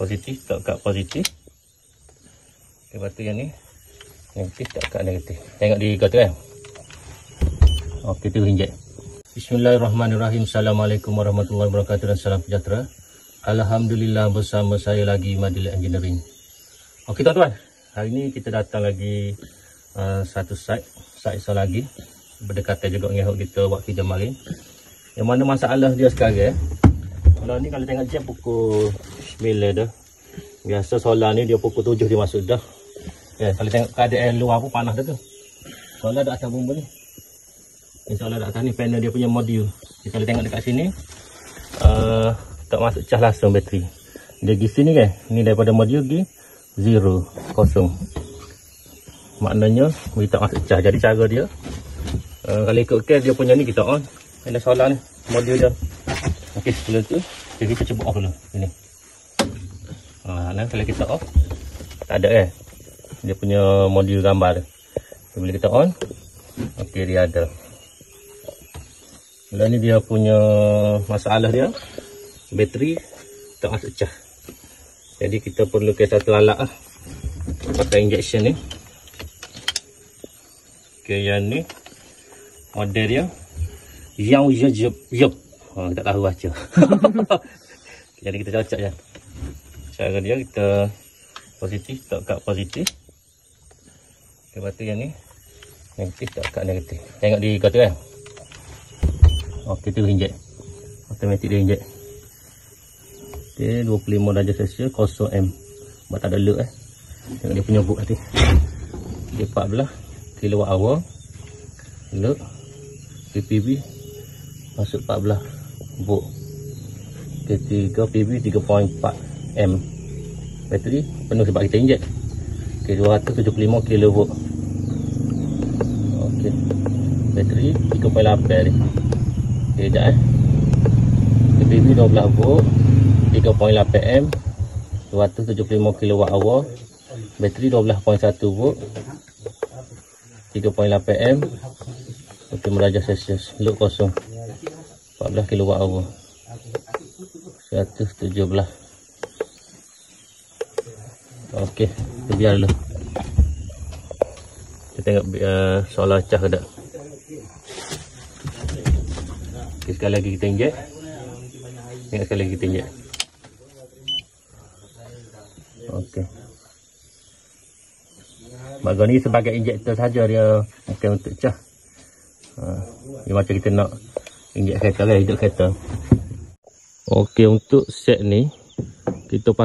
positif tak kat positif. Lepas tu yang ni negatif tak kat negatif. Tengok di kata kan. Okey, tu injek. Bismillahirrahmanirrahim. Assalamualaikum warahmatullahi wabarakatuh dan salam sejahtera. Alhamdulillah, bersama saya lagi Madil Engineering. Okey tuan-tuan, hari ni kita datang lagi satu site lagi berdekatan juga dengan kita buat kerja marin. Yang mana masalah dia sekarang kalau ni kalau tengok jam pukul 9 dah. Biasa solar ni dia pukul 7 dia masuk dah. Ya, kalau tengok keadaan luar pun panas dah tu. Solar dah atas bumbu ni. InsyaAllah dah atas ni panel dia punya modul. Kita kalau tengok dekat sini tak masuk cas langsung bateri. Dia pergi sini kan. Ni daripada modul pergi 0 kosong. Maknanya dia tak masuk cas. Jadi cara dia kalau ikut case dia punya ni kita on. Ada solar ni modul dia. Okey, sebelum tu kita cuba off dulu ini. Nah, kalau kita off tak ada dia punya modul gambar dia. Bila kita on, okey dia ada. Bila ni dia punya masalah dia bateri tak masuk cas. Jadi kita perlu ke satu alat pakai injection ni. Okey, yang ni model dia yang yup. Tak tahu baca. Jadi kita cocok je. Cara dia kita positif tak kat positif. Lepas tu yang ni negatif tak kat negatif. Tengok di kata kan. Okey, tu injek. Automatik dia injek. Okey, 25 darjah Celsius 0M. Buat tak ada load Tengok dia punya book tadi. Dia 14 kWh. Load PPB masuk 14 volt. K3 PV 3.4 M. Bateri penuh sebab kita injek. Okey, 275 kV. Okey. Bateri 3.8 ni. Okey, jap PV 12 volt, 3.8 M, 275 kWh. Bateri 12.1 volt, 3.8 M. Okey, derajat Celsius. Load kosong. 14 kWh. 117. Okey, kita biar dulu. Kita tengok solar cas ke tak. Okey, sekali lagi kita injek. Tengok sekali lagi kita injek. Okey. Bahagian ni sebagai injektor saja, dia bukan untuk cas. Dia macam kita nak injek kereta lah, hidup kereta. Okey, untuk set ni kita